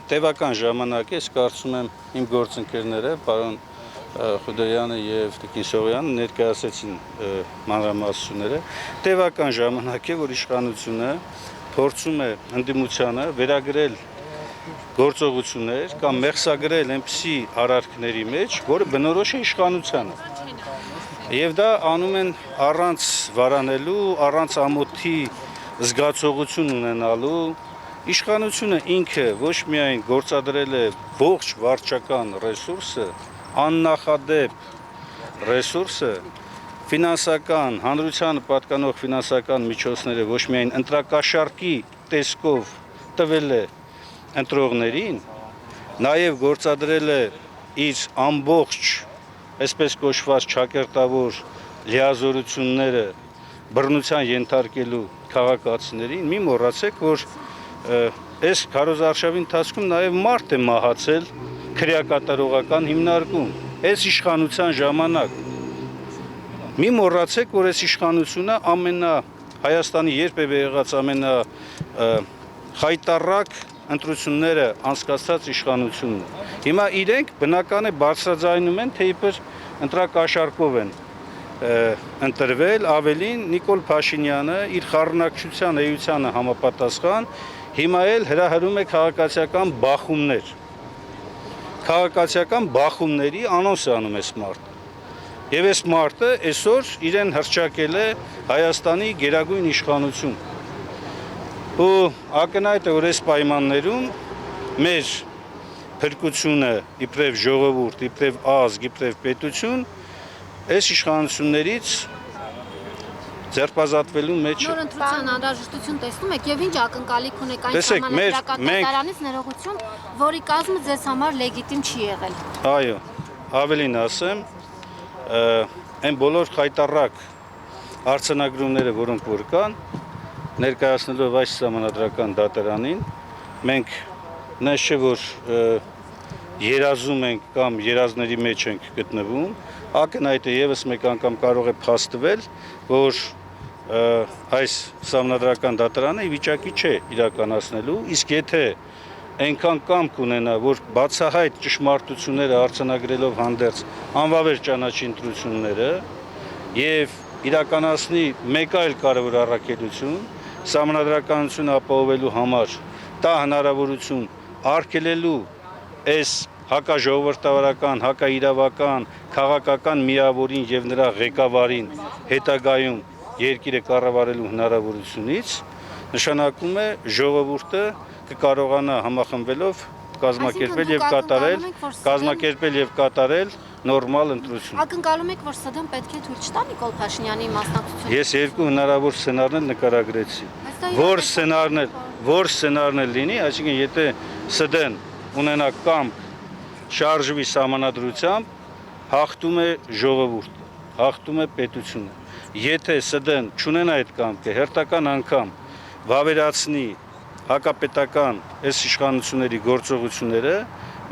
տևական ժամանակ է, կարծում եմ իմ գործընկերները, պարոն Խուդոյանը եւ Տիկին Սողոյանը ներկայացրեցին մանրամասնությունները, տևական ժամանակ է, որ իշխանությունը փորձում է ընդդիմությանը վերագրել գործողություններ կամ մեղսագրել այնպիսի արարքների մեջ, որը բնորոշ է իշխանությանը։ Եվ դա անում են առանց վարանելու, առանց ամոթի զգացողություն ունենալու։ Իշխանությունը ինքը ոչ միայն գործադրել է ողջ վարչական ռեսուրսը, աննախադեպ ռեսուրսը, ֆինանսական, հանրությանը պատկանող ֆինանսական միջոցները ոչ միայն ընտրակաշառքի տեսքով տվել է ընտրողներին, նաև գործադրել է իր ամբողջ, այսպես կոչված ճակերտավոր լիազորությունները բռնության ենթարկելու քաղաքացիներին, մի մոռացեք, որ այս քարոզարշավի ընթացքում նաև մարդ է մահացել քրեակատարողական հիմնարկում, այս իշխանության ժամանակ։ Մի մոռացեք, որ այս իշխանությունը Հայաստանի երբևէ եղած ամենախայտառակ ընտրությունները անցկացրած իշխանությունն է։ Հիմա իրենք բնական է բարձրաձայնում են, թե իբր ընտրակաշառքով են ընտրվել, ավելին Նիկոլ Փաշինյանը իր խառնակցության էությանը համապատասխան հիմա էլ հրահրում է քաղաքացիական բախումներ։ Քաղաքացիական բախումների անոնս է անում այս մարդը։ Եվ այս մարդը այսօր իրեն հռչակել է Հայաստանի գերագույն իշխանություն։ Ու ակնհայտ է, որ այս պայմաններում մեր փրկությունը իբրև ժողովուրդ, իբրև ազգ, իբրև պետություն այս իշխանություններից ձերբազատվելու մեջ է։ Նոր ընտրության անհրաժեշտություն տեսնում եք եւ ինչ ակնկալիք ունեք այն ժամանակակից դատարանից ներողություն, որի կազմը ձեզ համար լեգիտիմ չի եղել։ Այո, ավելին ասեմ, այն բոլոր խայտառակ արձանագրումները, որոնք որ կան, ներկայացնելով այս սահմանադրական դատարանին, մենք նույնիսկ չէ որ երազում ենք կամ երազների մեջ ենք գտնվում, ակնհայտ է եւս մեկ անգամ կարող է փաստվել, որ այս սահմանադրական դատարանը ի վիճակի չէ իրականացնելու, իսկ եթե այնքան կամք ունենա, որ բացահայտ ճշմարտությունները արձանագրելով հանդերձ անվավեր ճանաչի ընտրությունները եւ իրականացնի մեկ այլ կարևոր առաքելություն, սահմանադրականությունը ապահովելու համար տա հնարավորություն արգելելու այս հակաժողովրդավարական, հակաիրավական, քաղաքական միավորին եւ նրա ղեկավարին հետագայում երկիրը կառավարելու հնարավորությունից, նշանակում է ժողովուրդը կկարողանա համախմբվելով կազմակերպել եւ կատարել նորմալ ընտրություն։ Ակնկալում եք, որ ՍԴ-ն պետք է թույլ չտա Նիկոլ Փաշինյանի մասնակցությունը։ Ես երկու հնարավոր սցենարներ նկարագրեցի։ Որ սցենարն էլ լինի, այսինքն եթե ՍԴ-ն ունենա կամք շարժվի սահմանադրությամբ, հաղթում է ժողովուրդը, հաղթում է պետությունը։ Եթե ՍԴ-ն չունենա այդ կամքը, հերթական անգամ վավերացնի հակապետական այս իշխանությունների գործողությունները,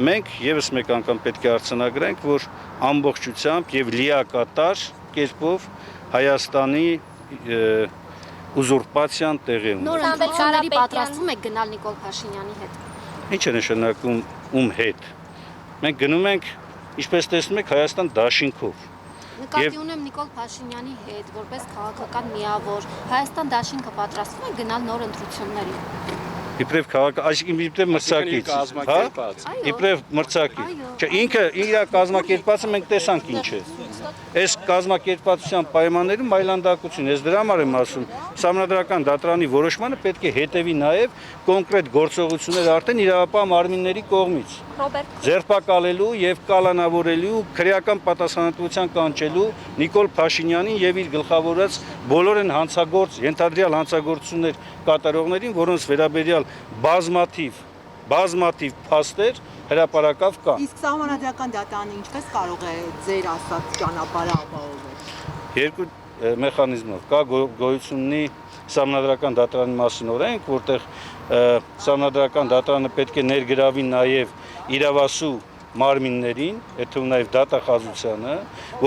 մենք եւս մեկ անգամ պետք է արձանագրենք, որ ամբողջությամբ եւ լիակատար կերպով Հայաստանի ուզուրպացիան տեղի ունի։ Նոր ընտրությունների պատրաստվում եք գնալ Նիկոլ Փաշինյանի հետ։ Ինչ է նշանակում ում հետ։ Մենք գնում ենք, ինչպես տեսնում եք, Հայաստան դաշինքով։ Նկատի ունեմ Նիկոլ Փաշինյանի հետ, որպես քաղաքական միավոր, Հայաստան դաշինքը պատրաստվում է գնալ նոր ընտրությունների։ Իբրև այսինքն իբրև մրցակից, հա? Իբրև մրցակից։ Չէ, ինքը իր կազմակերպվածը մենք տեսանք ինչ է։ Այս կազմակերպվածության պայմաններում այլանդակություն, ես դրա համար եմ ասում, սահմանադրական դատարանի որոշմանը պետք է հետևի նաև կոնկրետ գործողություններ արդեն իրավապահ մարմինների կողմից։ Ձերբակալելու եւ կալանավորելու, քրեական պատասխանատվության կանչելու Նիկոլ Փաշինյանին եւ իր գլխավորած բոլոր են ենթադրյալ հանցագործություններ կատարողներին, որոնց վերաբերյալ բազմաթիվ փաստեր հրապարակավ կա։ Իսկ սահմանադրական դատարանը ինչպես կարող է ձեր ասած ճանապարհը ապահովել։ Երկու մեխանիզմով կա գոյություն ունի սահմանադրական դատարանի մասին օրենք, որտեղ սահմանադրական դատարանը պետք է ներգրավի նաև իրավասու մարմիններին, այդ թվում նաև դատախազությանը,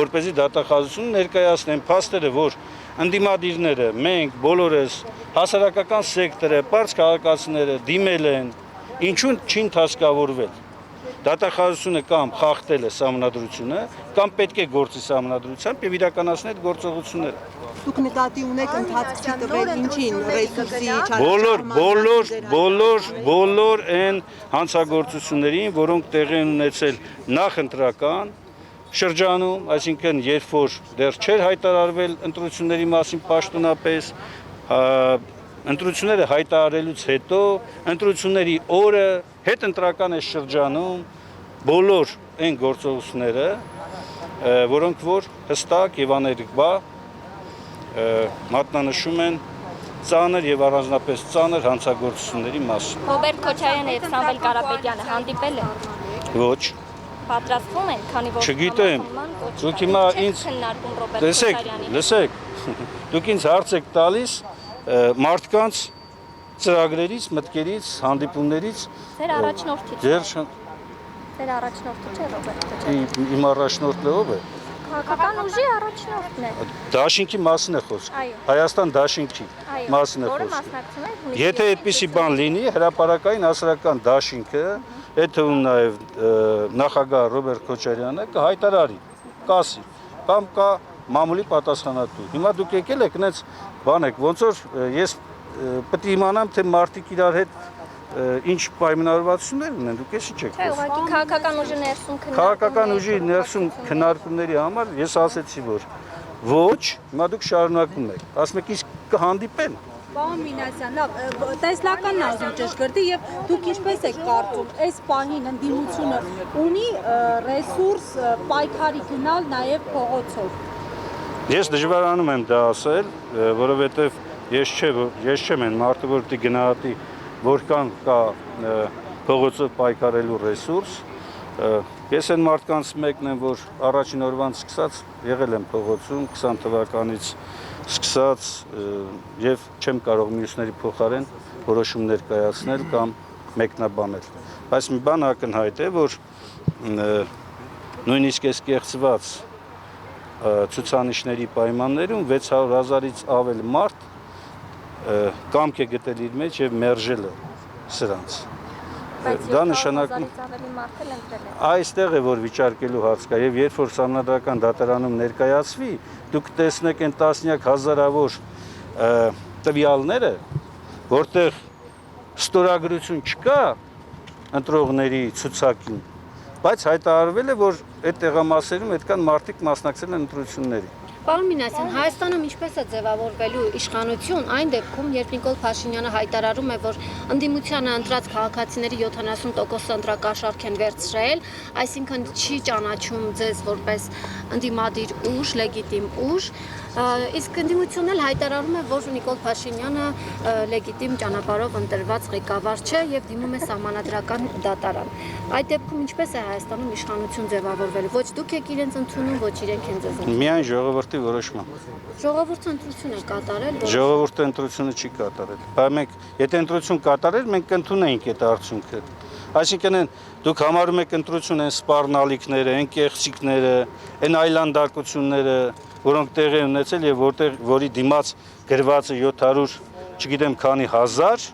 որպեսզի դատախազությունը ներկայացնեն փաստերը, որ ընդդիմադիրները, մենք բոլորս, հասարակական սեկտորը, պարզ քաղաքացիները դիմել են ինչու չի ընդհանրավորվել։ Դատախազությունը կամ խախտել է սահմանադրությունը, կամ պետք է գործի սահմանադրությամբ եւ իրականացնել այդ գործողությունները։ Դուք նկատի ունեք ընթացք չի տվել ինչին ռեսուրսի Բոլոր այն հանցագործություններին, որոնք տեղի են ունեցել նախընտրական շրջանում, այսինքն երբ որ դեռ չէր հայտարարվել ընտրությունների մասին պաշտոնապես, ընտրությունները հայտարարելուց հետո, ընտրությունների օրը, հետընտրական այս շրջանում բոլոր այն գործողությունները, որոնք որ հստակ եւ աներկբա մատնանշում են ծանր եւ առանձնապես ծանր հանցագործությունների մասին։ Ռոբերտ Քոչարյանը եւ Սամվել Կարապետյանը հանդիպել են։ Ոչ, Պատրաստվում են, քանի որ չգիտեմ, դուք հիմա ինձ քննարկում Ռոբերտ Քոչարյանի։ լսեք, դուք ինձ հարց եք տալիս մարդկանց ծրագրերից, մտքերից, հանդիպումներից։ Ձեր առաջնորդից։ Ձեր առաջնորդը չէ Ռոբերտ Քոչարյանը։ Իմ առաջնորդը ով է։ Քաղաքական ուժի առաջնորդն է։ Դաշինքի մասին է խոսքը։ Այո։ Հայաստան դաշինքի մասին է Որը խոսքը։ մասնակցում է հունիսի Եթե այդպիսի բան լինի, հրապարակային հասարակական դաշինքը, այդ թվում նաև նախագահ Ռոբերտ Քոչարյանը կհայտարարի, կասի, կամ կա մամուլի պատասխանատու։ Հիմա դուք եկել եք այնց բան եք, ոնց որ ես պետք է իմանամ, թե մարդիկ իրար հետ ինչ պայմանավորվածություններ ունեն, դուք էսի չեք Չէ, ուղղակի քաղաքական ուժի ներսում Քաղաքական ուժի ներսում քննարկումների համար ես ասեցի, որ ոչ, հիմա դուք շարունակում եք, ասում եք իսկ կհանդիպեն։ Պարոն Մինասյան, լավ, տեսլականն ազում ճշգրտի եւ դուք ինչպես եք կարծում, այս պահին ընդդիմությունը ունի ռեսուրս պայքարի գնալ նաեւ փողոցով։ Ես դժվարանում եմ դա ասել, որովհետեւ ես չեմ այն մարդը, որ պիտի գնահատի որքան կա փողոցով պայքարելու ռեսուրս։ Ես այն մարդկանց մեկն եմ, որ առաջին օրվանից սկսած եղել եմ փողոցում 20 թվականից սկսած եւ չեմ կարող մյուսների փոխարեն որոշումներ կայացնել կամ մեկնաբանել։ Բայց մի բան ակնհայտ է, որ նույնիսկ այս կեղծված ցուցանիշների պայմաններում 600,000-ից ավել մարդ կամք է գտել իր մեջ եւ մերժել է սրանց։ Դա նշանակում այստեղ է որ վիճարկելու հարց կա եւ երբ որ սահմանադրական դատարանում ներկայացվի, դուք տեսնեք այն տասնյակ հազարավոր տվյալները, որտեղ ստորագրություն չկա ընտրողների ցուցակին, բայց հայտարարվել է, որ այդ տեղամասերում այդքան մարդիկ մասնակցել են ընտրությունների։ Պարոն Մինասյան, Հայաստանում ինչպես է ձևավորվելու իշխանություն այն դեպքում, երբ Նիկոլ Փաշինյանը հայտարարում է, որ ընդդիմությանը ընտրած քաղաքացիների 70% ընտրակաշառք են վերցրել, այսինքն չի ճանաչում ձեզ որպես ընդդիմադիր ուժ, լեգիտիմ ուժ, իսկ ընդդիմությունն էլ հայտարարում է, որ Նիկոլ Փաշինյանը լեգիտիմ ճանապարհով ընտրված ղեկավար չէ եւ դիմում է սահմանադրական դատարան։ Այդ դեպքում ինչպես է Հայաստանում իշխանություն ձևավորվելու։ Ոչ դուք եք իրենց ընդունում, ոչ իրենք են ձեզ ընդունում։ Միայն ժողովրդի որոշմամբ։ Ժողովուրդը ընտրություն է կատարել։ Ժողովուրդը ընտրությունը չի կատարել։ Բայց մենք, եթե ընտրություն կատարեր, մենք կընդունեինք այդ արդյունքը։ Այսինքն դուք համարում եք ընտրություն այն սպառնալիքները, այն կեղծիքները, այն այլանդակությունները, որոնք տեղի են ունեցել եւ որի դիմաց գրվածը 700, չգիտեմ քանի հազար,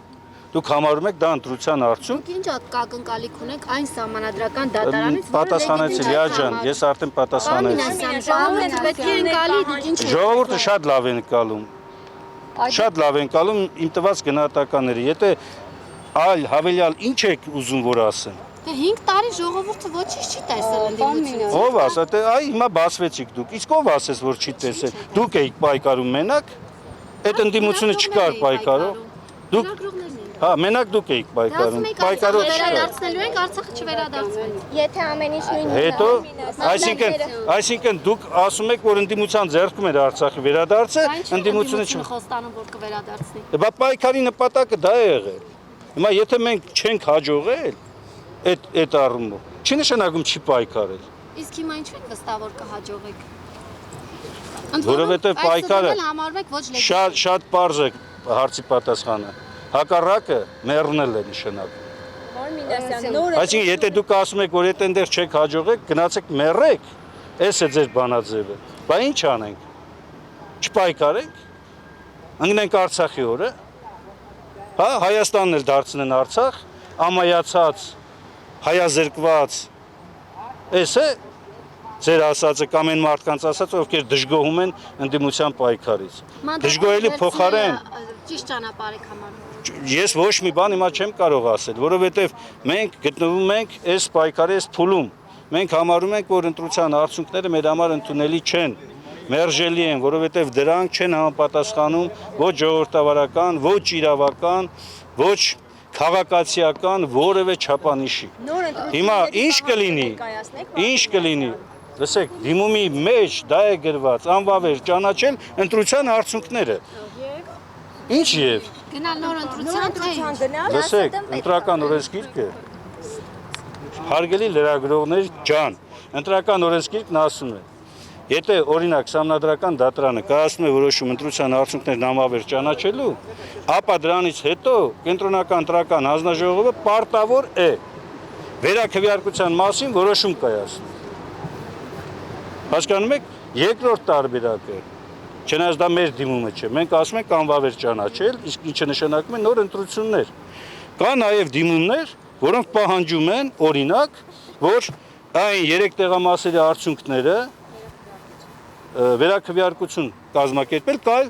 դուք համարում եք դա ընտրության արդյունք։ Ինչ ակնկալիք ունեք այն սահմանադրական դատարանից, Պատասխանեցի Լիա ջան, ես արդեն պատասխանեցի։ Ժողովուրդը պետք է ընկալի, դուք ինչ եք։ Ժողովուրդը շատ լավ է ընկալում։ Շատ լավ է ընկալում իմ տված գնահատականները։ Եթե այլ հավելյալ ինչ եք ուզում որ ասեմ։ 5 տարի ժողովուրդը ոչինչ չի տեսել ընդդիմությունը։ Ով ասա, թե այ հիմա բացվեցիք դուք։ Իսկ ով ասես որ չի տեսել։ Դուք եք պայքարում մենակ։ Այդ ընդդիմությունը չկար պայքարով։ Դուք Հա, մենակ դուք եք պայքարում։ Պայքարով վերադարձնելու ենք, Արցախը չվերադարձվեց։ Եթե ամեն ինչ նույնն է։ Հետո, այսինքն դուք ասում եք, որ ընդդիմության ձեռքում էր Արցախի վերադարձը, ընդդիմությունը խոստանում որ կվերադարձնի։ Բա պայքարի նպատակը դա է եղել։ Հիմա եթե մենք չենք հաջողել այդ առումով, չի նշանակում չի պայքարել։ Իսկ հիմա ինչու եք վստահ որ կհաջողեք։ Որովհետև պայքարը համարում եք ոչ լեգիտիմ։ շատ պարզ է հարցի պատասխանը։ Հակառակը մեռնել է նշանակում։ Պարոն Մինասյան, նոր Այսինքն եթե դուք ասում եք, որ այդտեղ չեք հաջողեք, գնացեք մեռեք, էս է ձեր բանաձևը։ Բա ինչ անենք։ Չպայքարենք։ Ընկնենք Արցախի օրը։ Հա, Հայաստանն էլ դարձնեն Արցախ, ամայացած, հայազրկված, այս է ձեր ասածը կամ այն մարդկանց ասած, ովքեր դժգոհում են ընդդիմության պայքարից։ Դժգոհելի փոխարեն ճիշտ ճանապարհ եք համարում։ ես ոչ մի բան հիմա չեմ կարող ասել, որովհետև մենք գտնվում ենք այս պայքարի այս փուլում։ Մենք համարում ենք, որ ընտրության արդյունքները մեր համար ընդունելի չեն, մերժելի են, որովհետև դրանք չեն համապատասխանում ոչ ժողովրդավարական, ոչ իրավական, ոչ քաղաքացիական որևէ չափանիշի։ Հիմա ինչ կլինի, լսեք, դիմումի մեջ դա է գրված, անվավեր ճանաչել ընտրության արդյունքները։ Ինչ եւ Գնալ նոր ընտրության թե լսեք, ընտրական օրենսգիրքը հարգելի լրագրողներ ջան, ընտրական օրենսգիրքն ասում է, եթե օրինակ Սահմանադրական դատարանը կայացնում է որոշում ընտրության արդյունքներն անվավեր ճանաչելու, ապա դրանից հետո կենտրոնական ընտրական հանձնաժողովը պարտավոր է վերաքվեարկության մասին որոշում կայացնել։ Հասկանում եք, երկրորդ տարբերակը, չնայած դա մեր դիմումը չէ, մենք ասում ենք անվավեր ճանաչել, իսկ ինչը նշանակում է նոր ընտրություններ։ Կա նաև դիմումներ, որոնք պահանջում են, օրինակ, որ այն 3 տեղամասերի արդյունքները վերաքվեարկություն կազմակերպել, կայ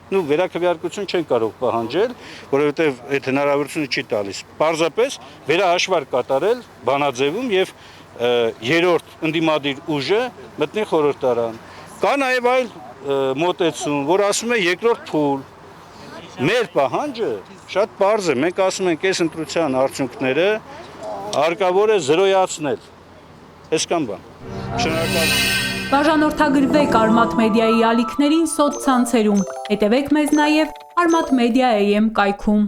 վերաքվեարկություն չեն կարող պահանջել, որովհետև այդ հնարավորությունը չի տալիս։ Պարզապես վերահաշվարկ կատարել բանաձևում եւ երրորդ ընդդիմադիր ուժը մտնի խորհրդարան։ Կա նաև այլ մոտեցում, որ ասում է երկրորդ փուլ։ Մեր պահանջը շատ պարզ է, մենք ասում ենք այս ընտրության արդյունքները հարկավոր է զրոյացնել։ Այսքան բան։ Շնորհակալություն։ Բաժանորդագրվեք Արմաթ մեդիայի ալիքներին սոցցանցերում։ Հետևեք մեզ նաև Armat Media AM կայքում։